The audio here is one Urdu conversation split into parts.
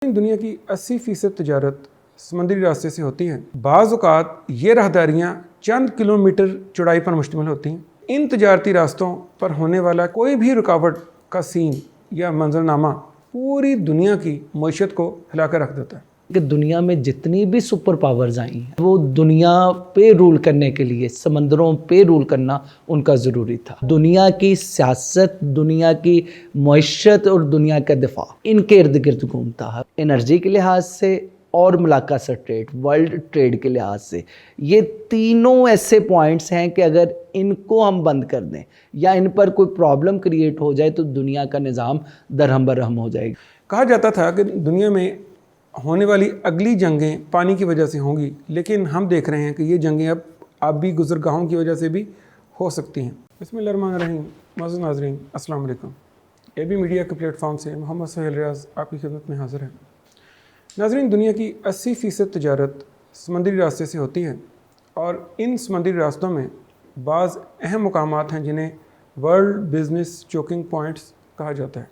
دنیا کی 80% تجارت سمندری راستے سے ہوتی ہے۔ بعض اوقات یہ راہداریاں چند کلومیٹر چوڑائی پر مشتمل ہوتی ہیں۔ ان تجارتی راستوں پر ہونے والا کوئی بھی رکاوٹ کا سین یا منظرنامہ پوری دنیا کی معیشت کو ہلا کر رکھ دیتا ہے۔ کہ دنیا میں جتنی بھی سپر پاورز آئی ہیں وہ دنیا پہ رول کرنے کے لیے سمندروں پہ رول کرنا ان کا ضروری تھا۔ دنیا کی سیاست، دنیا کی معیشت اور دنیا کا دفاع ان کے ارد گرد گھومتا ہے۔ انرجی کے لحاظ سے اور ملاقہ سے ٹریڈ، ورلڈ ٹریڈ کے لحاظ سے یہ تینوں ایسے پوائنٹس ہیں کہ اگر ان کو ہم بند کر دیں یا ان پر کوئی پرابلم کریٹ ہو جائے تو دنیا کا نظام درہم برہم ہو جائے گا۔ کہا جاتا تھا کہ دنیا میں ہونے والی اگلی جنگیں پانی کی وجہ سے ہوں گی، لیکن ہم دیکھ رہے ہیں کہ یہ جنگیں اب آبی گزرگاہوں کی وجہ سے بھی ہو سکتی ہیں۔ بسم اللہ الرحمن الرحیم۔ معزز ناظرین السلام علیکم۔ اے بی میڈیا کے پلیٹ فارم سے محمد سہیل ریاض آپ کی خدمت میں حاضر ہے۔ ناظرین، دنیا کی 80% تجارت سمندری راستے سے ہوتی ہے اور ان سمندری راستوں میں بعض اہم مقامات ہیں جنہیں ورلڈ بزنس چوکنگ پوائنٹس کہا جاتا ہے۔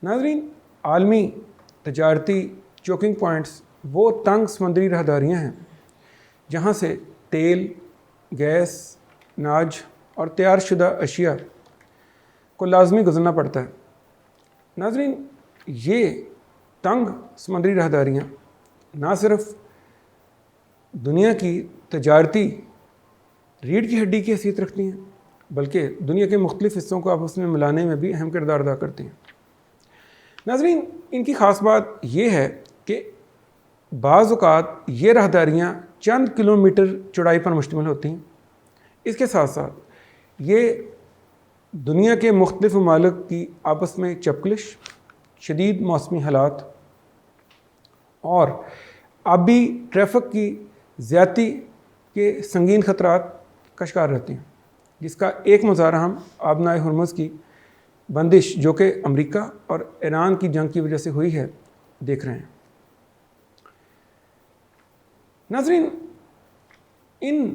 ناظرین، عالمی تجارتی چوکنگ پوائنٹس وہ تنگ سمندری راہداریاں ہیں جہاں سے تیل، گیس، اناج اور تیار شدہ اشیاء کو لازمی گزرنا پڑتا ہے۔ ناظرین، یہ تنگ سمندری راہداریاں نہ صرف دنیا کی تجارتی ریڑھ کی ہڈی کی حیثیت رکھتی ہیں بلکہ دنیا کے مختلف حصوں کو آپس میں ملانے میں بھی اہم کردار ادا کرتی ہیں۔ ناظرین، ان کی خاص بات یہ ہے کہ بعض اوقات یہ راہداریاں چند کلومیٹر چوڑائی پر مشتمل ہوتی ہیں۔ اس کے ساتھ ساتھ یہ دنیا کے مختلف ممالک کی آپس میں چپکلش، شدید موسمی حالات اور آبی ٹریفک کی زیادتی کے سنگین خطرات کا شکار رہتی ہیں، جس کا ایک مظاہرہ ہم آبنائے ہرمز کی بندش جو کہ امریکہ اور ایران کی جنگ کی وجہ سے ہوئی ہے دیکھ رہے ہیں۔ ناظرین، ان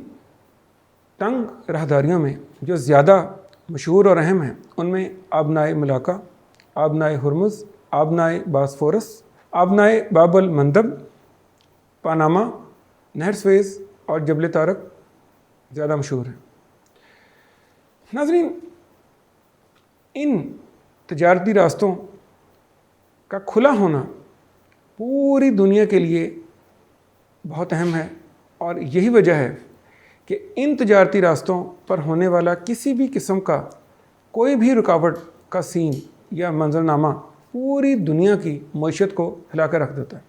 تنگ راہداریوں میں جو زیادہ مشہور اور اہم ہیں ان میں آبنائے ملاقہ، آبنائے ہرمز، آبنائے باسفورس، آبنائے باب المندب، پاناما، نہر سویز اور جبل طارق زیادہ مشہور ہیں۔ ناظرین، ان تجارتی راستوں کا کھلا ہونا پوری دنیا کے لیے بہت اہم ہے اور یہی وجہ ہے کہ ان تجارتی راستوں پر ہونے والا کسی بھی قسم کا کوئی بھی رکاوٹ کا سین یا منظرنامہ پوری دنیا کی معیشت کو ہلا کر رکھ دیتا ہے۔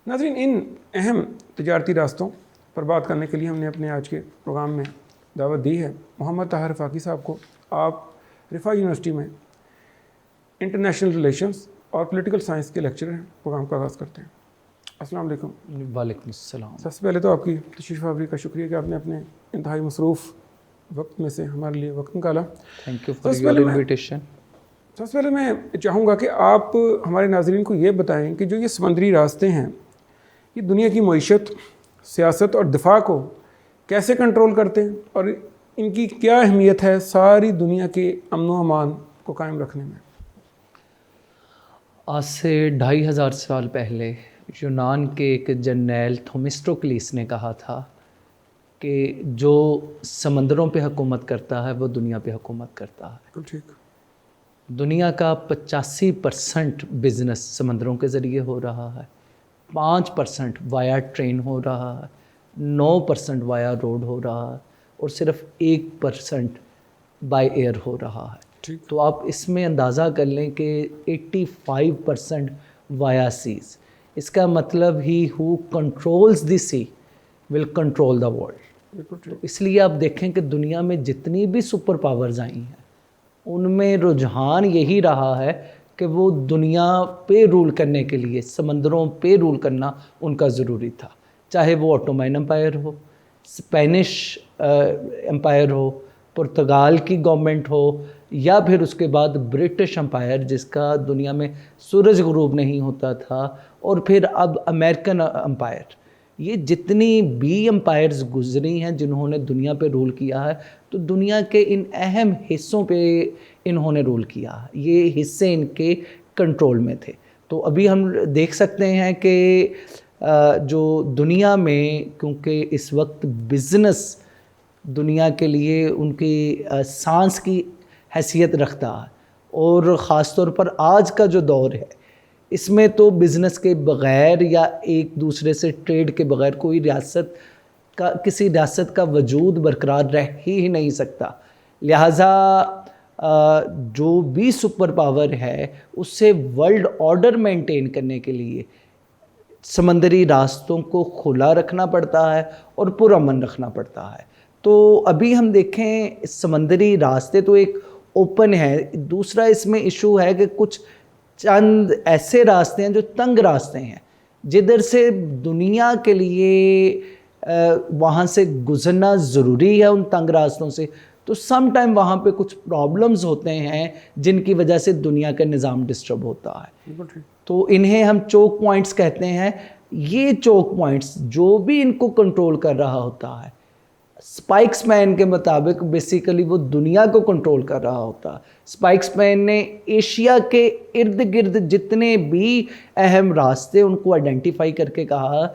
ناظرین، ان اہم تجارتی راستوں پر بات کرنے کے لیے ہم نے اپنے آج کے پروگرام میں دعوت دی ہے محمد طاہر رفاقی صاحب کو۔ آپ رفاع یونیورسٹی میں انٹرنیشنل ریلیشنز اور پولیٹیکل سائنس کے لیکچرر ہیں۔ پروگرام کا آغاز کرتے ہیں۔ السلام علیکم۔ وعلیکم السلام۔ سب سے پہلے تو آپ کی تشریف آوری کا شکریہ کہ آپ نے اپنے انتہائی مصروف وقت میں سے ہمارے لیے وقت نکالا۔ Thank you for your invitation. سب سے پہلے میں چاہوں گا کہ آپ ہمارے ناظرین کو یہ بتائیں کہ جو یہ سمندری راستے ہیں یہ دنیا کی معیشت، سیاست اور دفاع کو کیسے کنٹرول کرتے ہیں اور ان کی کیا اہمیت ہے ساری دنیا کے امن و امان کو قائم رکھنے میں؟ آج سے 2500 سال پہلے یونان کے ایک جرنیل تھومسٹوکلیس نے کہا تھا کہ جو سمندروں پہ حکومت کرتا ہے وہ دنیا پہ حکومت کرتا ہے۔ بالکل ٹھیک۔ دنیا کا 85% بزنس سمندروں کے ذریعے ہو رہا ہے، 5% وایا ٹرین ہو رہا ہے، 9% وایا روڈ ہو رہا ہے اور صرف 1% بائی ایئر ہو رہا ہے۔ ٹھیک۔ تو آپ اس میں اندازہ کر لیں کہ 85% وایا سیز۔ اس کا مطلب ہی ہو controls the sea will control the world. بالکل ٹھیک۔ اس لیے آپ دیکھیں کہ دنیا میں جتنی بھی سپر پاورز آئی ہیں ان میں رجحان یہی رہا ہے کہ وہ دنیا پہ رول کرنے کے لیے سمندروں پہ رول کرنا ان کا ضروری تھا، چاہے وہ اوٹومین امپائر ہو، اسپینش امپائر ہو، پرتگال کی گورنمنٹ ہو یا پھر اس کے بعد برٹش امپائر جس کا دنیا میں سورج غروب نہیں ہوتا تھا، اور پھر اب امریکن امپائر۔ یہ جتنی بھی امپائرز گزری ہیں جنہوں نے دنیا پہ رول کیا ہے تو دنیا کے ان اہم حصوں پہ انہوں نے رول کیا ہے، یہ حصے ان کے کنٹرول میں تھے۔ تو ابھی ہم دیکھ سکتے ہیں کہ جو دنیا میں، کیونکہ اس وقت بزنس دنیا کے لیے ان کی سانس کی حیثیت رکھتا ہے، اور خاص طور پر آج کا جو دور ہے اس میں تو بزنس کے بغیر یا ایک دوسرے سے ٹریڈ کے بغیر کوئی کسی ریاست کا وجود برقرار رہ ہی نہیں سکتا. لہٰذا جو بھی سپر پاور ہے اس سے ورلڈ آرڈر مینٹین کرنے کے لیے سمندری راستوں کو کھلا رکھنا پڑتا ہے اور پرامن رکھنا پڑتا ہے. تو ابھی ہم دیکھیں سمندری راستے تو ایک اوپن ہے، دوسرا اس میں ایشو ہے کہ کچھ چند ایسے راستے ہیں جو تنگ راستے ہیں جدھر سے دنیا کے لیے وہاں سے گزرنا ضروری ہے ان تنگ راستوں سے. تو سم ٹائم وہاں پہ کچھ پرابلمز ہوتے ہیں جن کی وجہ سے دنیا کا نظام ڈسٹرب ہوتا ہے. تو انہیں ہم چوک پوائنٹس کہتے ہیں. یہ چوک پوائنٹس جو بھی ان کو کنٹرول کر رہا ہوتا ہے، اسپائکس مین کے مطابق بیسیکلی وہ دنیا کو کنٹرول کر رہا ہوتا ہے. اسپائکس مین نے ایشیا کے ارد گرد جتنے بھی اہم راستے ان کو آئیڈینٹیفائی کر کے کہا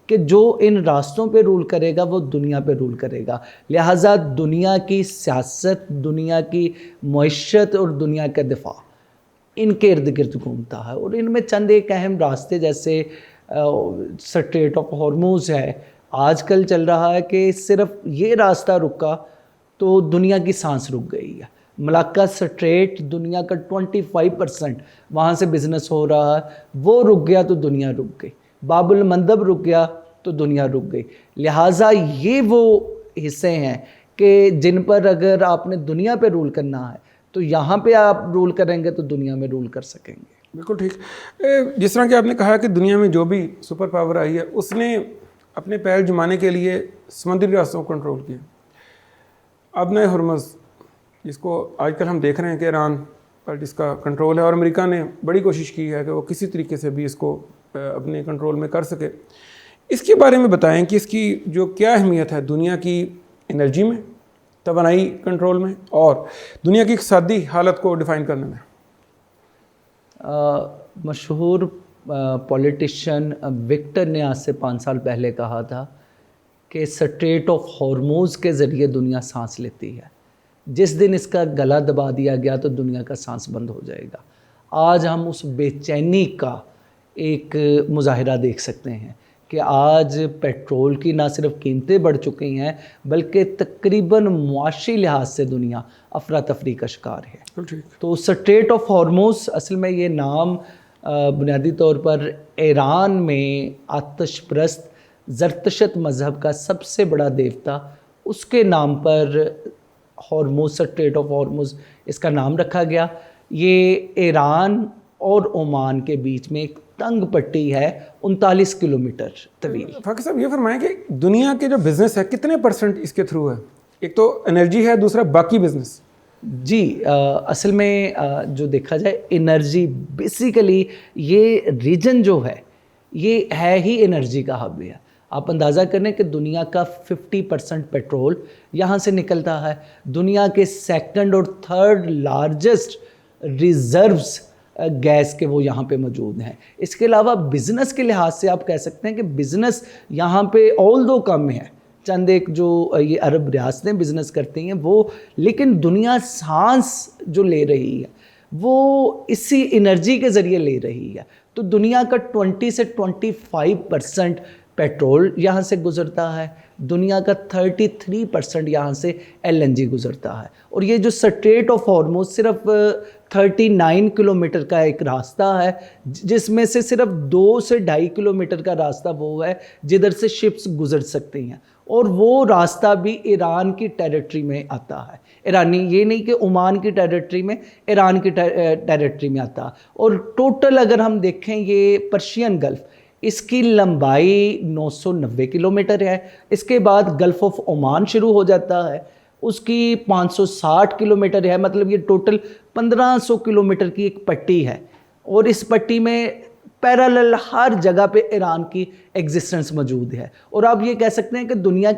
کہ جو ان راستوں پہ رول کرے گا وہ دنیا پہ رول کرے گا. لہٰذا دنیا کی سیاست، دنیا کی معیشت اور دنیا کا دفاع ان کے ارد گرد گھومتا ہے. اور ان میں چند ایک اہم راستے جیسے سٹریٹ آف ہارموز ہے. آج کل چل رہا ہے کہ صرف یہ راستہ رکا تو دنیا کی سانس رک گئی ہے. ملاکا سٹریٹ دنیا کا 25% وہاں سے بزنس ہو رہا ہے، وہ رک گیا تو دنیا رک گئی. باب المندب رک گیا تو دنیا رک گئی. لہٰذا یہ وہ حصے ہیں کہ جن پر اگر آپ نے دنیا پہ رول کرنا ہے تو یہاں پہ آپ رول کریں گے تو دنیا میں رول کر سکیں گے. بالکل ٹھیک. جس طرح کہ آپ نے کہا کہ دنیا میں جو بھی سپر پاور آئی ہے اس نے اپنے پیر جمانے کے لیے سمندری راستوں کو کنٹرول کیا. اب نئے ہرمز جس کو آج کل ہم دیکھ رہے ہیں کہ ایران پر جس کا کنٹرول ہے، اور امریکہ نے بڑی کوشش کی ہے کہ وہ کسی طریقے سے بھی اس کو اپنے کنٹرول میں کر سکے. اس کے بارے میں بتائیں کہ اس کی جو کیا اہمیت ہے دنیا کی انرجی میں، توانائی کنٹرول میں اور دنیا کی اقتصادی حالت کو ڈیفائن کرنے میں. مشہور پولیٹیشین وکٹر نے آج سے 5 سال پہلے کہا تھا کہ سٹریٹ آف ہارموز کے ذریعے دنیا سانس لیتی ہے. جس دن اس کا گلا دبا دیا گیا تو دنیا کا سانس بند ہو جائے گا. آج ہم اس بے چینی کا ایک مظاہرہ دیکھ سکتے ہیں کہ آج پیٹرول کی نہ صرف قیمتیں بڑھ چکی ہیں بلکہ تقریباً معاشی لحاظ سے دنیا افراتفری کا شکار ہے. تو سٹریٹ آف ہارموز اصل میں یہ نام بنیادی طور پر ایران میں آتش پرست زرتشت مذہب کا سب سے بڑا دیوتا، اس کے نام پر ہارموز، سٹریٹ آف ہارموز اس کا نام رکھا گیا. یہ ایران اور عمان کے بیچ میں ایک تنگ پٹی ہے 39 کلومیٹر طویل. فاقی صاحب یہ فرمائیں کہ دنیا کے جو بزنس ہے کتنے % اس کے تھرو ہے؟ ایک تو انرجی ہے، دوسرا باقی بزنس. جی اصل میں جو دیکھا جائے انرجی بیسیکلی یہ ریجن جو ہے یہ ہے ہی انرجی کا ہب ہے. آپ اندازہ کریں کہ دنیا کا 50% پیٹرول یہاں سے نکلتا ہے. دنیا کے سیکنڈ اور تھرڈ لارجسٹ ریزروز گیس کے وہ یہاں پہ موجود ہیں. اس کے علاوہ بزنس کے لحاظ سے آپ کہہ سکتے ہیں کہ بزنس یہاں پہ آل دو کم ہے، چند ایک جو یہ عرب ریاستیں بزنس کرتی ہیں وہ، لیکن دنیا سانس جو لے رہی ہے وہ اسی انرجی کے ذریعے لے رہی ہے. تو دنیا کا 20 سے 25% پیٹرول یہاں سے گزرتا ہے، دنیا کا 33% یہاں سے LNG گزرتا ہے. اور یہ جو سٹریٹ آف ہارموز صرف 39 کلومیٹر کا ایک راستہ ہے جس میں سے صرف 2 سے 2.5 کلومیٹر کا راستہ وہ ہے جدھر سے شپس گزر سکتی ہیں، اور وہ راستہ بھی ایران کی ٹیریٹری میں آتا ہے. ایرانی یہ نہیں کہ عمان کی ٹیریٹری میں، ایران کی ٹیریٹری میں آتا. اور ٹوٹل اگر ہم دیکھیں یہ پرشین گلف، اس کی لمبائی 990 کلومیٹر ہے. اس کے بعد گلف آف عمان شروع ہو جاتا ہے، اس کی 560 کلومیٹر ہے. مطلب یہ ٹوٹل 1500 کلومیٹر کی ایک پٹی ہے، اور اس پٹی میں پیرالل ہر جگہ پہ ایران کی ایگزسٹنس موجود ہے. اور آپ یہ کہہ سکتے ہیں کہ دنیا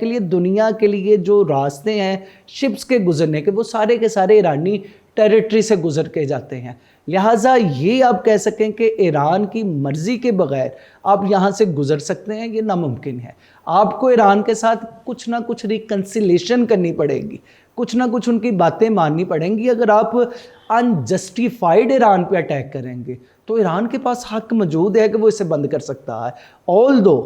کے لیے جو راستے ہیں شپس کے گزرنے کے وہ سارے کے سارے ایرانی ٹیریٹری سے گزر کے جاتے ہیں. لہٰذا یہ آپ کہہ سکیں کہ ایران کی مرضی کے بغیر آپ یہاں سے گزر سکتے ہیں، یہ ناممکن ہے. آپ کو ایران کے ساتھ کچھ نہ کچھ ریکنسیلیشن کرنی پڑے گی، کچھ نہ کچھ ان کی باتیں ماننی پڑیں گی. اگر آپ انجسٹیفائڈ ایران پہ اٹیک کریں گے تو ایران کے پاس حق موجود ہے کہ وہ اسے بند کر سکتا ہے. آلدو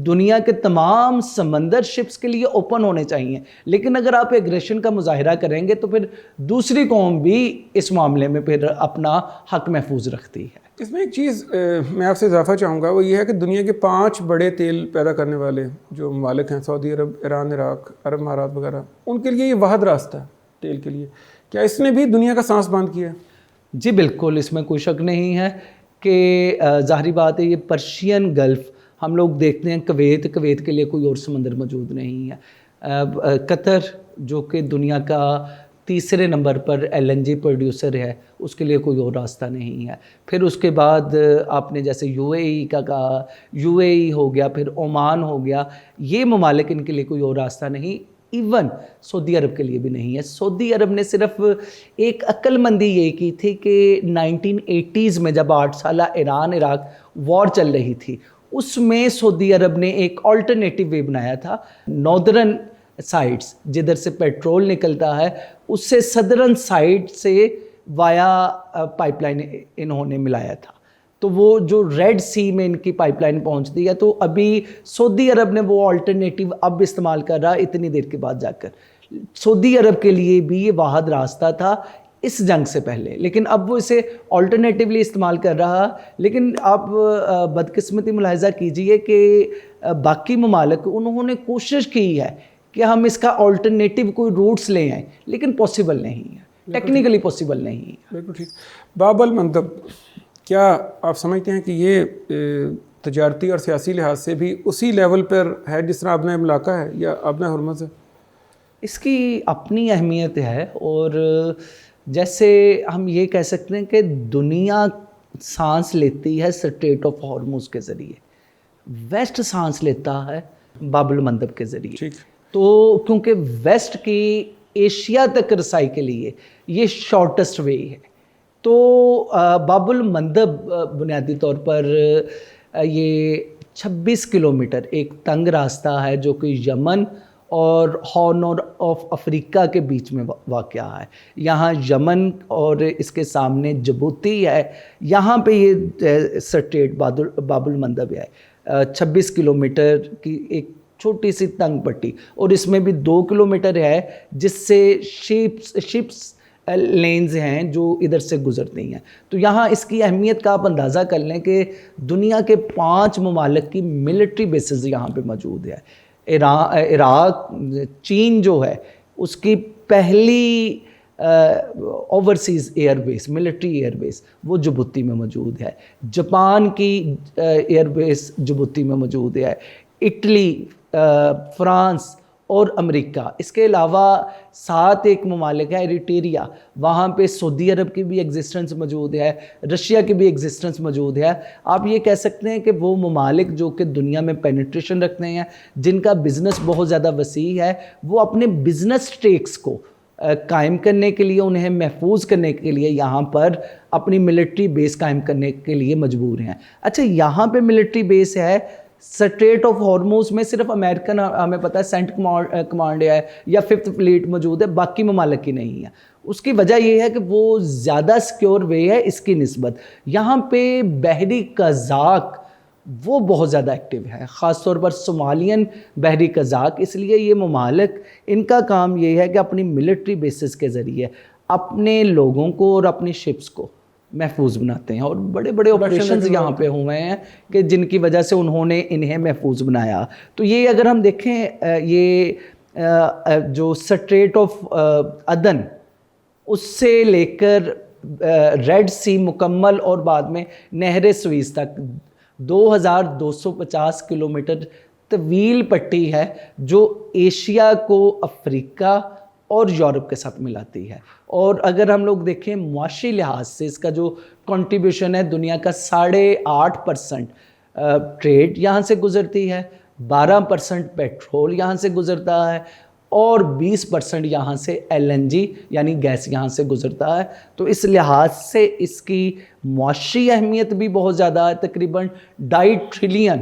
دنیا کے تمام سمندر شپس کے لیے اوپن ہونے چاہیے، لیکن اگر آپ ایگریشن کا مظاہرہ کریں گے تو پھر دوسری قوم بھی اس معاملے میں پھر اپنا حق محفوظ رکھتی ہے. اس میں ایک چیز میں آپ سے اضافہ چاہوں گا، وہ یہ ہے کہ دنیا کے 5 بڑے تیل پیدا کرنے والے جو ممالک ہیں، سعودی عرب، ایران، عراق، عرب امارات وغیرہ، ان کے لیے یہ واحد راستہ ہے تیل کے لیے. کیا اس نے بھی دنیا کا سانس بند کیا ہے؟ جی بالکل، اس میں کوئی شک نہیں ہے کہ ظاہری بات ہے یہ پرشین گلف ہم لوگ دیکھتے ہیں، کویت کے لیے کوئی اور سمندر موجود نہیں ہے. قطر جو کہ دنیا کا تیسرے نمبر پر LNG پروڈیوسر ہے، اس کے لیے کوئی اور راستہ نہیں ہے. پھر اس کے بعد آپ نے جیسے UAE کا کہا، UAE ہو گیا، پھر عمان ہو گیا، یہ ممالک ان کے لیے کوئی اور راستہ نہیں. ایون سعودی عرب کے لیے بھی نہیں ہے. سعودی عرب نے صرف ایک عقل مندی یہ کی تھی کہ 1980s میں جب 8 سالہ ایران عراق وار چل رہی تھی، اس میں سعودی عرب نے ایک آلٹرنیٹیو وے بنایا تھا. ناردرن سائڈس جدھر سے پیٹرول نکلتا ہے، اس سے سدرن سائڈ سے وایا پائپ لائن انہوں نے ملایا تھا. تو وہ جو ریڈ سی میں ان کی پائپ لائن پہنچتی ہے، تو ابھی سعودی عرب نے وہ آلٹرنیٹیو اب استعمال کر رہا اتنی دیر کے بعد جا کر. سعودی عرب کے لیے بھی یہ واحد راستہ تھا اس جنگ سے پہلے، لیکن اب وہ اسے آلٹرنیٹیولی استعمال کر رہا. لیکن آپ بدقسمتی ملاحظہ کیجئے کہ باقی ممالک انہوں نے کوشش کی ہے کہ ہم اس کا آلٹرنیٹیو کوئی روٹس لے آئیں، لیکن پاسبل نہیں ہے، ٹیکنیکلی پاسبل نہیں ہے. بالکل ٹھیک. باب المندب، کیا آپ سمجھتے ہیں کہ یہ تجارتی اور سیاسی لحاظ سے بھی اسی لیول پر ہے جس طرح ابن ملاقہ ہے یا ابن ہرمز ہے؟ اس کی اپنی اہمیت ہے، اور جیسے ہم یہ کہہ سکتے ہیں کہ دنیا سانس لیتی ہے اسٹریٹ آف ہارموز کے ذریعے، ویسٹ سانس لیتا ہے باب المندب کے ذریعے. ٹھیک. تو کیونکہ ویسٹ کی ایشیا تک رسائی کے لیے یہ شارٹسٹ وے ہے، تو باب المندب بنیادی طور پر یہ 26 کلومیٹر ایک تنگ راستہ ہے جو کہ یمن اور ہارن آف افریقہ کے بیچ میں واقع ہے. یہاں یمن اور اس کے سامنے جبوتی ہے، یہاں پہ یہ سٹریٹ باب المندب ہے. 26 کلومیٹر کی ایک چھوٹی سی تنگ پٹی، اور اس میں بھی 2 کلومیٹر ہے جس سے شپس لینز ہیں جو ادھر سے گزرتی ہیں. تو یہاں اس کی اہمیت کا آپ اندازہ کر لیں کہ دنیا کے 5 ممالک کی ملٹری بیسز یہاں پہ موجود ہے. عراق، چین جو ہے اس کی پہلی overseas air base, military air base وہ جبوتی میں موجود ہے. جاپان کی ایئر بیس جبوتی میں موجود ہے. اٹلی، فرانس اور امریکہ، اس کے علاوہ 7 ایک ممالک ہے ایریٹیریا، وہاں پہ سعودی عرب کی بھی ایگزسٹنس موجود ہے، رشیا کی بھی ایگزسٹنس موجود ہے. آپ یہ کہہ سکتے ہیں کہ وہ ممالک جو کہ دنیا میں پینیٹریشن رکھتے ہیں، جن کا بزنس بہت زیادہ وسیع ہے، وہ اپنے بزنس اسٹیکس کو قائم کرنے کے لیے، انہیں محفوظ کرنے کے لیے یہاں پر اپنی ملٹری بیس قائم کرنے کے لیے مجبور ہیں. اچھا، یہاں پہ ملٹری بیس ہے سٹریٹ آف ہارموز میں صرف امریکن، ہمیں پتہ ہے سینٹ کمانڈ ہے یا 5th فلیٹ موجود ہے، باقی ممالک کی نہیں ہے. اس کی وجہ یہ ہے کہ وہ زیادہ سیکیور وے ہے اس کی نسبت. یہاں پہ بحری قزاق وہ بہت زیادہ ایکٹیو ہے، خاص طور پر صومالین بحری قزاق. اس لیے یہ ممالک، ان کا کام یہ ہے کہ اپنی ملٹری بیسز کے ذریعے اپنے لوگوں کو اور اپنی شپس کو محفوظ بناتے ہیں، اور بڑے بڑے آپریشنز یہاں پہ ہوئے ہیں کہ جن کی وجہ سے انہوں نے انہیں محفوظ بنایا. تو یہ اگر ہم دیکھیں، یہ جو سٹریٹ آف عدن اس سے لے کر ریڈ سی مکمل اور بعد میں نہر سویز تک 2250 کلومیٹر طویل پٹی ہے جو ایشیا کو افریقہ اور یورپ کے ساتھ ملاتی ہے. اور اگر ہم لوگ دیکھیں معاشی لحاظ سے اس کا جو کنٹریبیوشن ہے، دنیا کا 8.5% ٹریڈ یہاں سے گزرتی ہے، 12% پیٹرول یہاں سے گزرتا ہے، اور 20% یہاں سے LNG یعنی گیس یہاں سے گزرتا ہے. تو اس لحاظ سے اس کی معاشی اہمیت بھی بہت زیادہ ہے. تقریباً $2.5 ٹریلین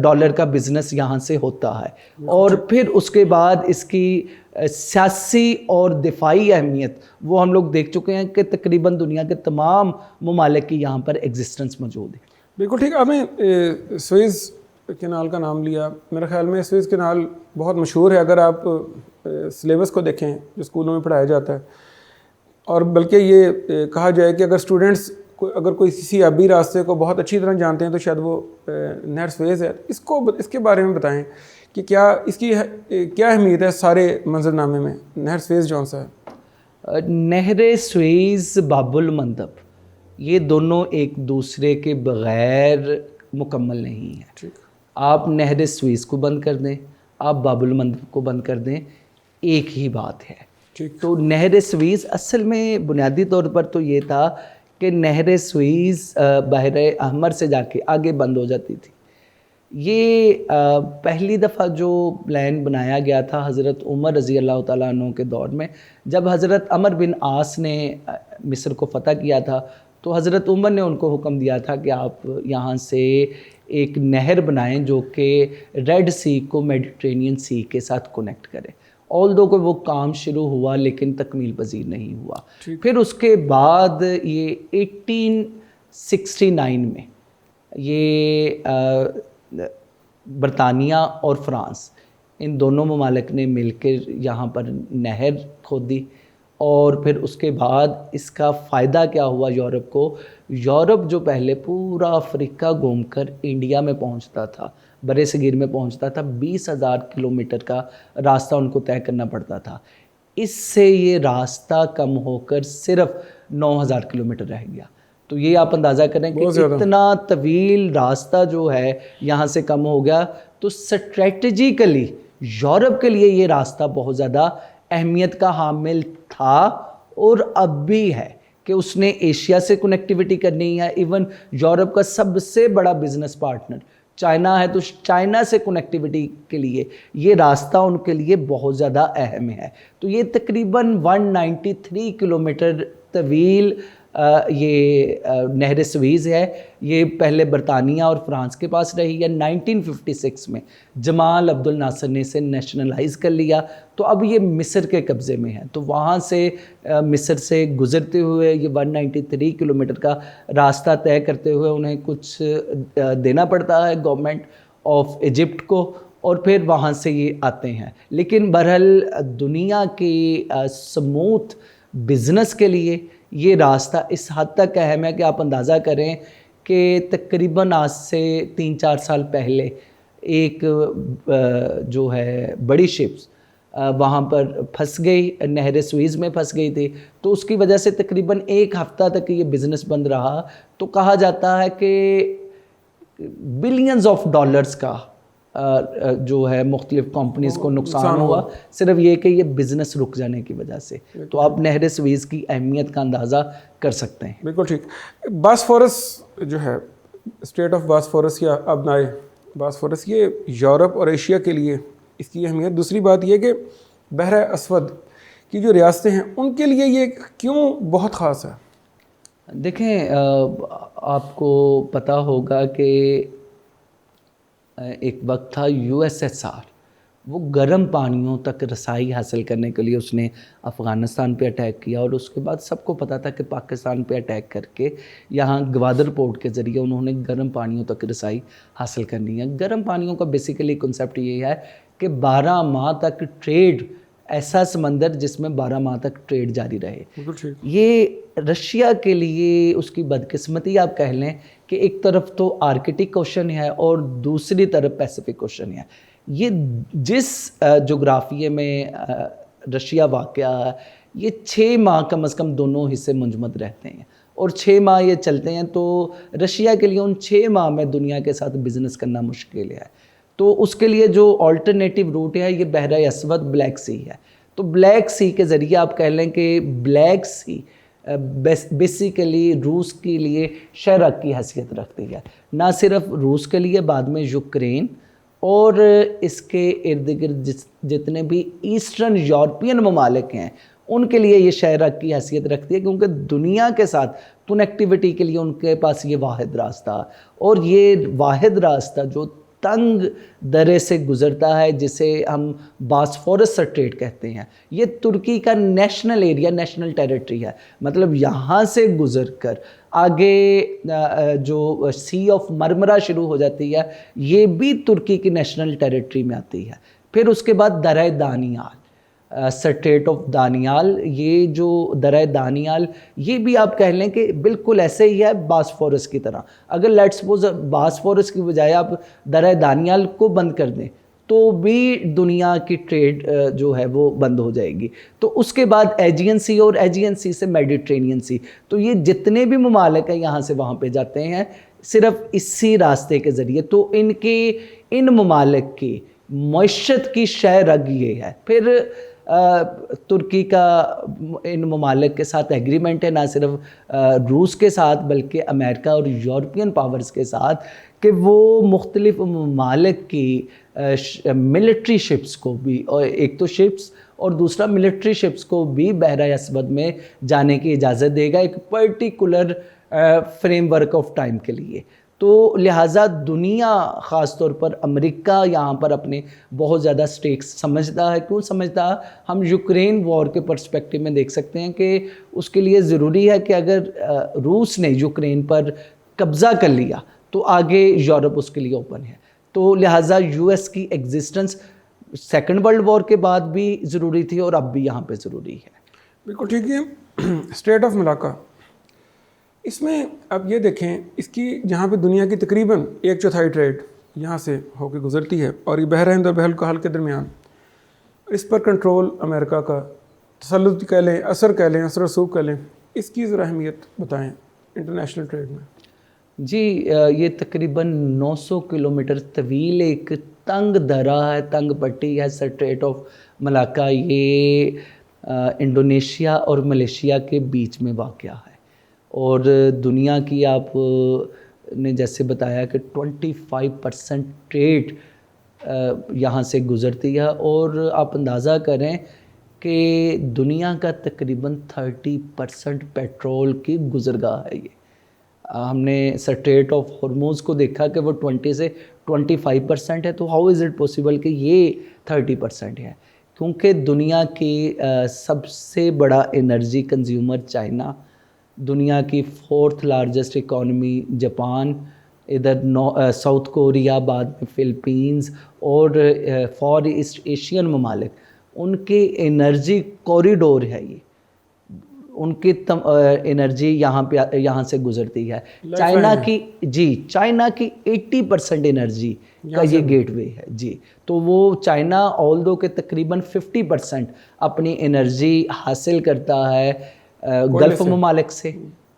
ڈالر کا بزنس یہاں سے ہوتا ہے. اور پھر اس کے بعد اس کی سیاسی اور دفاعی اہمیت وہ ہم لوگ دیکھ چکے ہیں کہ تقریباً دنیا کے تمام ممالک کی یہاں پر ایگزسٹنس موجود ہے. بالکل ٹھیک. آپ نے سوئز کینال کا نام لیا. میرے خیال میں سوئز کینال بہت مشہور ہے. اگر آپ سلیبس کو دیکھیں جو اسکولوں میں پڑھایا جاتا ہے, اور بلکہ یہ کہا جائے کہ اگر اسٹوڈنٹس اگر کوئی کسی آبی راستے کو بہت اچھی طرح جانتے ہیں تو شاید وہ نہر سوئز ہے. اس کے بارے میں بتائیں کہ کیا اس کی کیا اہمیت ہے سارے منظرنامے میں, نہر سوئز جون سا ہے؟ نہر سوئز باب المندب یہ دونوں ایک دوسرے کے بغیر مکمل نہیں ہیں. آپ نہر سوئز کو بند کر دیں, آپ باب المندب کو بند کر دیں, ایک ہی بات ہے. تو نہر سوئز اصل میں بنیادی طور پر تو یہ تھا کہ نہر سوئز بحر احمر سے جا کے آگے بند ہو جاتی تھی. یہ پہلی دفعہ جو پلان بنایا گیا تھا حضرت عمر رضی اللہ تعالیٰ عنہ کے دور میں, جب حضرت عمر بن عاص نے مصر کو فتح کیا تھا تو حضرت عمر نے ان کو حکم دیا تھا کہ آپ یہاں سے ایک نہر بنائیں جو کہ ریڈ سی کو میڈیٹرینین سی کے ساتھ کنیکٹ کرے. آلدو کہ وہ کام شروع ہوا لیکن تکمیل پذیر نہیں ہوا. پھر اس کے بعد یہ 1869 میں یہ برطانیہ اور فرانس ان دونوں ممالک نے مل کر یہاں پر نہر کھودی. اور پھر اس کے بعد اس کا فائدہ کیا ہوا یورپ کو؟ یورپ جو پہلے پورا افریقہ گھوم کر انڈیا میں پہنچتا تھا, برِ صغیر میں پہنچتا تھا, 20,000 کلومیٹر کا راستہ ان کو طے کرنا پڑتا تھا. اس سے یہ راستہ کم ہو کر صرف 9,000 کلومیٹر رہ گیا. تو یہ آپ اندازہ کریں کہ اتنا طویل راستہ جو ہے یہاں سے کم ہو گیا. تو اسٹریٹجیکلی یورپ کے لیے یہ راستہ بہت زیادہ اہمیت کا حامل تھا اور اب بھی ہے کہ اس نے ایشیا سے کنیکٹیویٹی کرنی ہے. ایون یورپ کا سب سے بڑا بزنس پارٹنر چائنا ہے, تو چائنا سے کنیکٹیویٹی کے لیے یہ راستہ ان کے لیے بہت زیادہ اہم ہے. تو یہ تقریباً 193 کلومیٹر طویل یہ نہر سوئز ہے. یہ پہلے برطانیہ اور فرانس کے پاس رہی ہے. 1956 میں جمال عبد الناصر نے اسے نیشنلائز کر لیا, تو اب یہ مصر کے قبضے میں ہے. تو وہاں سے مصر سے گزرتے ہوئے یہ 193 کلومیٹر کا راستہ طے کرتے ہوئے انہیں کچھ دینا پڑتا ہے گورنمنٹ آف ایجپٹ کو, اور پھر وہاں سے یہ آتے ہیں. لیکن بہرحال دنیا کی سموتھ بزنس کے لیے یہ راستہ اس حد تک اہم ہے کہ آپ اندازہ کریں کہ تقریباً آج سے 3-4 سال پہلے ایک جو ہے بڑی شپس وہاں پر پھنس گئی, نہر سوئز میں پھنس گئی تھی. تو اس کی وجہ سے تقریباً 1 ہفتہ تک یہ بزنس بند رہا. تو کہا جاتا ہے کہ بلینز آف ڈالرز کا جو ہے مختلف کمپنیز کو نقصان ہوا, صرف یہ کہ یہ بزنس رک جانے کی وجہ سے. تو آپ نہر سوئز کی اہمیت کا اندازہ کر سکتے ہیں. بالکل ٹھیک. باسفورس جو ہے, اسٹریٹ آف باسفورس یا ابنائے باسفورس, یہ یورپ اور ایشیا کے لیے اس کی اہمیت. دوسری بات یہ کہ بحر اسود کی جو ریاستیں ہیں ان کے لیے یہ کیوں بہت خاص ہے؟ دیکھیں, آپ کو پتہ ہوگا کہ ایک وقت تھا USSR, وہ گرم پانیوں تک رسائی حاصل کرنے کے لیے اس نے افغانستان پہ اٹیک کیا, اور اس کے بعد سب کو پتہ تھا کہ پاکستان پہ اٹیک کر کے یہاں گوادر پورٹ کے ذریعے انہوں نے گرم پانیوں تک رسائی حاصل کرنی ہے. گرم پانیوں کا بیسیکلی کنسیپٹ یہ ہے کہ 12 ماہ تک ٹریڈ, ایسا سمندر جس میں 12 ماہ تک ٹریڈ جاری رہے. یہ رشیا کے لیے اس کی بدقسمتی آپ کہہ لیں کہ ایک طرف تو آرکٹک اوشن ہے اور دوسری طرف پیسیفک اوشن ہے. یہ جس جغرافیے میں رشیا واقع ہے یہ 6 ماہ کم از کم دونوں حصے منجمد رہتے ہیں, اور 6 ماہ یہ چلتے ہیں. تو رشیا کے لیے ان 6 ماہ میں دنیا کے ساتھ بزنس کرنا مشکل ہے. تو اس کے لیے جو آلٹرنیٹیو روٹ ہے یہ بحر اسود بلیک سی ہے. تو بلیک سی کے ذریعے آپ کہہ لیں کہ بلیک سی بیسیکلی روس کے لیے شرک کی حیثیت رکھتی ہے. نہ صرف روس کے لیے, بعد میں یوکرین اور اس کے ارد گرد جتنے بھی ایسٹرن یورپین ممالک ہیں ان کے لیے یہ شہر کی حیثیت رکھتی ہے، کیونکہ دنیا کے ساتھ کنیکٹیوٹی کے لیے ان کے پاس یہ واحد راستہ، اور یہ واحد راستہ جو تنگ درے سے گزرتا ہے جسے ہم باسفورس اسٹریٹ کہتے ہیں، یہ ترکی کا نیشنل ایریا، نیشنل ٹیریٹری ہے. مطلب یہاں سے گزر کر آگے جو سی آف مرمرا شروع ہو جاتی ہے یہ بھی ترکی کی نیشنل ٹیریٹری میں آتی ہے. پھر اس کے بعد درہ دانیال، اسٹریٹ آف دانیال، یہ جو درہ دانیال یہ بھی آپ کہہ لیں کہ بالکل ایسے ہی ہے باسفورس کی طرح. اگر لیٹ سپوز باسفورس کی بجائے آپ درہ دانیال کو بند کر دیں تو بھی دنیا کی ٹریڈ جو ہے وہ بند ہو جائے گی. تو اس کے بعد ایجین سی، اور ایجین سی سے میڈیٹرینین سی. تو یہ جتنے بھی ممالک ہیں یہاں سے وہاں پہ جاتے ہیں صرف اسی راستے کے ذریعے. تو ان ممالک کی معیشت کی شہ رگ یہ ہے. پھر ترکی کا ان ممالک کے ساتھ ایگریمنٹ ہے، نہ صرف روس کے ساتھ بلکہ امریکہ اور یورپین پاورز کے ساتھ، کہ وہ مختلف ممالک کی ملٹری شپس کو بھی، اور ایک تو شپس اور دوسرا ملٹری شپس کو بھی بحرہ اسود میں جانے کی اجازت دے گا ایک particular frame work of time کے لیے. تو لہٰذا دنیا، خاص طور پر امریکہ یہاں پر اپنے بہت زیادہ سٹیکس سمجھتا ہے. کیوں سمجھتا ہے؟ ہم یوکرین وار کے پرسپیکٹو میں دیکھ سکتے ہیں کہ اس کے لیے ضروری ہے کہ اگر روس نے یوکرین پر قبضہ کر لیا تو آگے یورپ اس کے لیے اوپن ہے. تو لہٰذا یو ایس کی ایگزسٹنس سیکنڈ ورلڈ وار کے بعد بھی ضروری تھی اور اب بھی یہاں پہ ضروری ہے. بالکل ٹھیک ہے. اسٹریٹ آف ملاکا، اس میں اب یہ دیکھیں، اس کی جہاں پہ دنیا کی تقریباً 1/4 ٹریڈ یہاں سے ہو کے گزرتی ہے، اور یہ بحر ہند اور بحر الکاہل کے درمیان اس پر کنٹرول امریکہ کا تسلط کہہ لیں، اثر کہہ لیں، اثر رسوخ کہہ لیں، اس کی ذرا اہمیت بتائیں انٹرنیشنل ٹریڈ میں. جی یہ تقریباً 900 کلومیٹر طویل ایک تنگ درہ ہے، تنگ پٹی ہے اسٹریٹ آف ملاکا. یہ انڈونیشیا اور ملیشیا کے بیچ میں واقع ہے، اور دنیا کی آپ نے جیسے بتایا کہ 25% ٹریڈ یہاں سے گزرتی ہے، اور آپ اندازہ کریں کہ دنیا کا تقریباً 30% پیٹرول کی گزرگاہ ہے. یہ ہم نے اسٹریٹ آف ہرموز کو دیکھا کہ وہ 20 سے 25% ہے. تو ہاؤ از اٹ پاسبل کہ یہ 30% ہے؟ کیونکہ دنیا کی سب سے بڑا انرجی کنزیومر چائنا، دنیا کی 4th لارجسٹ اکانومی جاپان، ادھر ساؤتھ کوریا، بعد میں فلپینز اور فار ایسٹ ایشین ممالک، ان کے انرجی کوریڈور ہے یہ. ان کی انرجی یہاں سے گزرتی ہے. چائنا کی 80% انرجی کا یہ گیٹ وے ہے. جی تو وہ چائنا آلدو کے تقریباً 50% اپنی انرجی حاصل کرتا ہے گلف ممالک سے،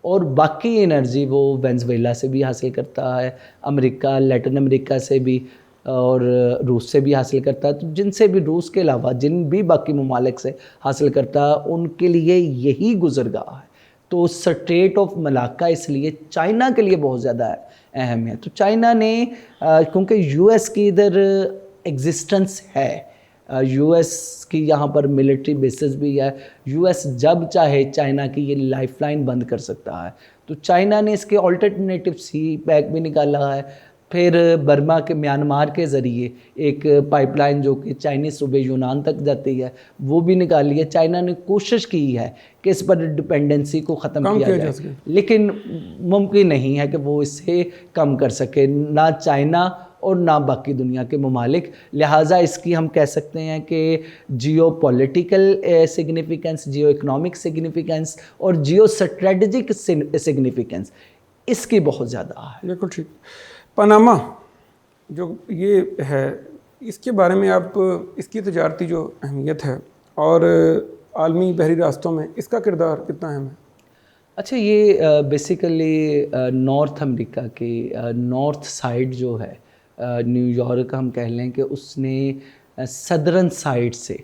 اور باقی انرجی وہ وینزویلا سے بھی حاصل کرتا ہے، امریکہ، لیٹن امریکہ سے بھی، اور روس سے بھی حاصل کرتا ہے. تو جن سے بھی، روس کے علاوہ جن بھی باقی ممالک سے حاصل کرتا ہے ان کے لیے یہی گزرگاہ ہے. تو اسٹریٹ آف ملاکا اس لیے چائنا کے لیے بہت زیادہ اہم ہے. تو چائنا نے کیونکہ یو ایس کی ادھر ایگزسٹنس ہے، یو ایس کی یہاں پر ملٹری بیسز بھی ہے، یو ایس جب چاہے چائنا کی یہ لائف لائن بند کر سکتا ہے. تو چائنا نے اس کے آلٹرنیٹیو سی پیک بھی نکالا ہے. پھر برما کے میانمار کے ذریعے ایک پائپ لائن جو کہ چائنیز صوبے یونان تک جاتی ہے وہ بھی نکالی ہے. چائنا نے کوشش کی ہے کہ اس پر ڈپینڈنسی کو ختم کیا جائے، لیکن ممکن نہیں ہے کہ وہ اسے کم کر سکے، نہ چائنا اور نہ باقی دنیا کے ممالک. لہٰذا اس کی ہم کہہ سکتے ہیں کہ geopolitical significance, geoeconomic significance اور جیو اسٹریٹجک سگنیفیکنس اس کی بہت زیادہ ہے. بالکل ٹھیک. پاناما جو یہ ہے، اس کے بارے میں آپ، اس کی تجارتی جو اہمیت ہے اور عالمی بحری راستوں میں اس کا کردار کتنا اہم ہے؟ اچھا، یہ بیسیکلی نارتھ امریکہ کی نارتھ سائڈ جو ہے، نیو یارک ہم کہہ لیں کہ اس نے صدرن سائڈ سے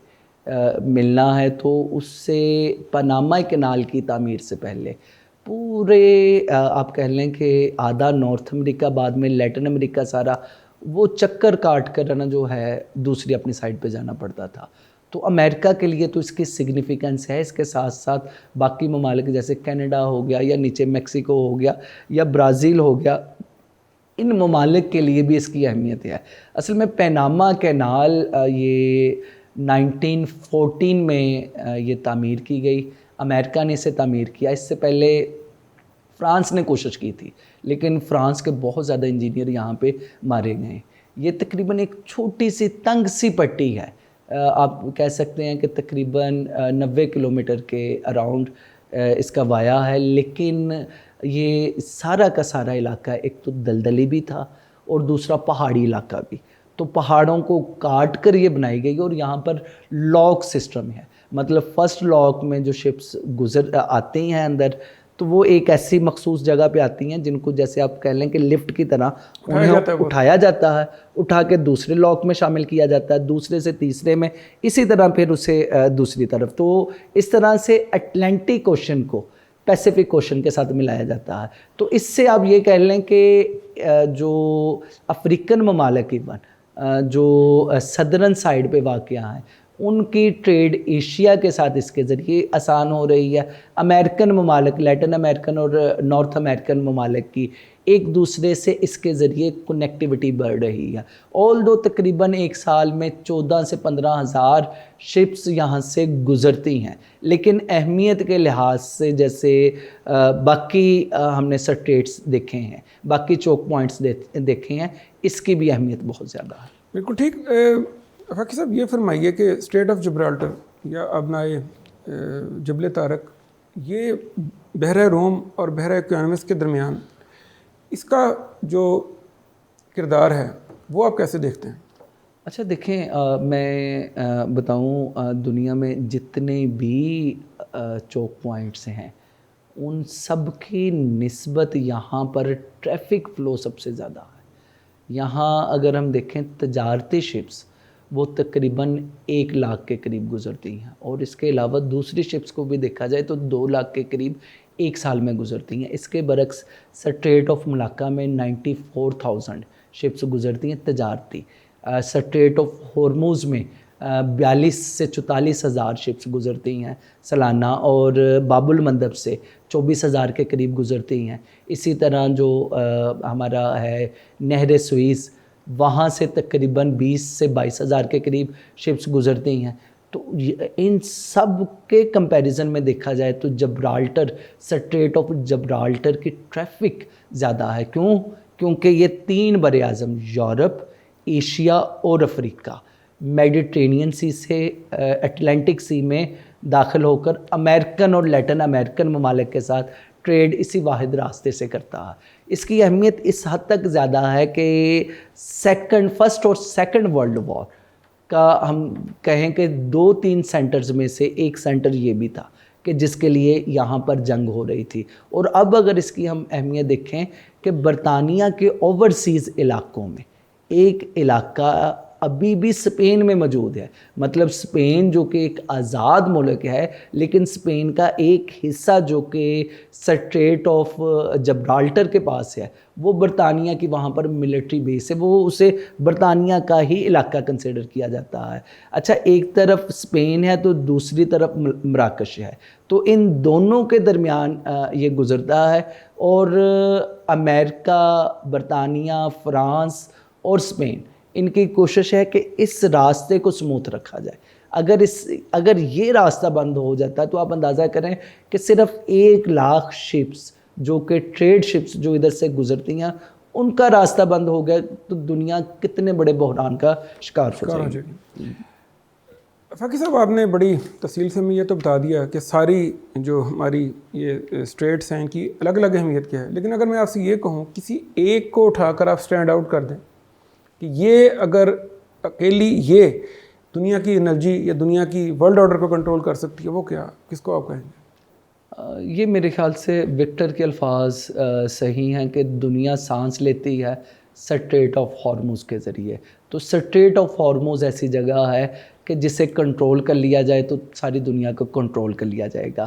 ملنا ہے. تو اس سے پاناما کینال کی تعمیر سے پہلے پورے آپ کہہ لیں کہ آدھا نارتھ امریکہ، بعد میں لیٹن امریکہ سارا، وہ چکر کاٹ کر نا جو ہے دوسری اپنی سائڈ پہ جانا پڑتا تھا. تو امریکہ کے لیے تو اس کی سگنیفیکنس ہے. اس کے ساتھ ساتھ باقی ممالک جیسے کینیڈا ہو گیا یا نیچے میکسیکو ہو گیا یا برازیل ہو گیا, ان ممالک کے لیے بھی اس کی اہمیت ہے. اصل میں پیناما کینال یہ 1914 میں یہ تعمیر کی گئی. امریکہ نے اسے تعمیر کیا. اس سے پہلے فرانس نے کوشش کی تھی, لیکن فرانس کے بہت زیادہ انجینئر یہاں پہ مارے گئے. یہ تقریباً ایک چھوٹی سی تنگ سی پٹی ہے, آپ کہہ سکتے ہیں کہ تقریباً 90 کلومیٹر کے اراؤنڈ اس کا وایا ہے. لیکن یہ سارا کا سارا علاقہ ایک تو دلدلی بھی تھا اور دوسرا پہاڑی علاقہ بھی. تو پہاڑوں کو کاٹ کر یہ بنائی گئی اور یہاں پر لاک سسٹم ہے. مطلب فرسٹ لاک میں جو شپس آتے ہیں اندر, تو وہ ایک ایسی مخصوص جگہ پہ آتی ہیں جن کو جیسے آپ کہہ لیں کہ لفٹ کی طرح انہیں اٹھایا جاتا ہے, اٹھا کے دوسرے لاک میں شامل کیا جاتا ہے, دوسرے سے تیسرے میں, اسی طرح پھر اسے دوسری طرف. تو اس طرح سے اٹلانٹک اوشن کو پیسیفک اوشن کے ساتھ ملایا جاتا ہے. تو اس سے آپ یہ کہہ لیں کہ جو افریقن ممالک جو صدرن سائڈ پہ واقع ہیں, ان کی ٹریڈ ایشیا کے ساتھ اس کے ذریعے آسان ہو رہی ہے. امریکن ممالک, لیٹن امریکن اور نارتھ امریکن ممالک کی ایک دوسرے سے اس کے ذریعے کنیکٹیوٹی بڑھ رہی ہے. آل تقریباً ایک سال میں 14 سے 15 ہزار شپس یہاں سے گزرتی ہیں. لیکن اہمیت کے لحاظ سے جیسے باقی ہم نے سٹریٹس دیکھے ہیں, باقی چوک پوائنٹس دیکھے ہیں, اس کی بھی اہمیت بہت زیادہ ہے. بالکل ٹھیک. فاقی صاحب یہ فرمائیے کہ اسٹریٹ آف جبرالٹر یا ابنائے جبل طارق, یہ بحیرہ روم اور بحیرہ اقیانوس کے درمیان اس کا جو کردار ہے وہ آپ کیسے دیکھتے ہیں؟ اچھا دیکھیں, میں بتاؤں, دنیا میں جتنے بھی چوک پوائنٹس ہیں ان سب کی نسبت یہاں پر ٹریفک فلو سب سے زیادہ ہے. یہاں اگر ہم دیکھیں تجارتی شپس وہ تقریباً 1 لاکھ کے قریب گزرتی ہیں, اور اس کے علاوہ دوسری شپس کو بھی دیکھا جائے تو 2 لاکھ کے قریب ایک سال میں گزرتی ہیں. اس کے برعکس سٹریٹ آف ملاکا میں 94,000 شپس گزرتی ہیں تجارتی. سٹریٹ آف ہورموز میں 42 سے 44 ہزار شپس گزرتی ہیں سالانہ, اور باب المندب سے 24,000 کے قریب گزرتی ہیں. اسی طرح جو ہمارا ہے نہر سوئس, وہاں سے تقریباً 20 سے 22 ہزار کے قریب شپس گزرتی ہیں. تو ان سب کے کمپیریزن میں دیکھا جائے تو جبرالٹر, سٹریٹ آف جبرالٹر کی ٹریفک زیادہ ہے. کیونکہ یہ 3 بر اعظم یورپ, ایشیا اور افریقہ میڈیٹرینین سی سے اٹلانٹک سی میں داخل ہو کر امریکن اور لیٹن امریکن ممالک کے ساتھ ٹریڈ اسی واحد راستے سے کرتا ہے. اس کی اہمیت اس حد تک زیادہ ہے کہ فرسٹ اور سیکنڈ ورلڈ وار کا ہم کہیں کہ 2-3 سینٹرز میں سے ایک سینٹر یہ بھی تھا کہ جس کے لیے یہاں پر جنگ ہو رہی تھی. اور اب اگر اس کی ہم اہمیت دیکھیں کہ برطانیہ کے اوورسیز علاقوں میں ایک علاقہ ابھی بھی اسپین میں موجود ہے. مطلب اسپین جو کہ ایک آزاد ملک ہے, لیکن اسپین کا ایک حصہ جو کہ سٹریٹ آف جبرالٹر کے پاس ہے وہ برطانیہ کی وہاں پر ملٹری بیس ہے, وہ اسے برطانیہ کا ہی علاقہ کنسیڈر کیا جاتا ہے. اچھا, ایک طرف اسپین ہے تو دوسری طرف مراکش ہے, تو ان دونوں کے درمیان یہ گزرتا ہے. اور امریکہ, برطانیہ, فرانس اور اسپین, ان کی کوشش ہے کہ اس راستے کو سموتھ رکھا جائے. اگر یہ راستہ بند ہو جاتا ہے تو آپ اندازہ کریں کہ صرف 1 لاکھ شپس جو کہ ٹریڈ شپس جو ادھر سے گزرتی ہیں ان کا راستہ بند ہو گیا تو دنیا کتنے بڑے بحران کا شکار ہو جائے گی. فاقی صاحب, آپ نے بڑی تفصیل سے میں یہ تو بتا دیا کہ ساری جو ہماری یہ اسٹریٹس ہیں ان کی الگ الگ اہمیت کیا ہے. لیکن اگر میں آپ سے یہ کہوں کسی ایک کو اٹھا کر آپ اسٹینڈ آؤٹ کر دیں کہ یہ اگر اکیلی یہ دنیا کی انرجی یا دنیا کی ورلڈ آرڈر کو کنٹرول کر سکتی ہے, وہ کیا, کس کو آپ کہیں گے؟ یہ میرے خیال سے وکٹر کے الفاظ صحیح ہیں کہ دنیا سانس لیتی ہے سٹریٹ آف ہارموز کے ذریعے. تو سٹریٹ آف ہارموز ایسی جگہ ہے کہ جسے کنٹرول کر لیا جائے تو ساری دنیا کو کنٹرول کر لیا جائے گا.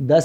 10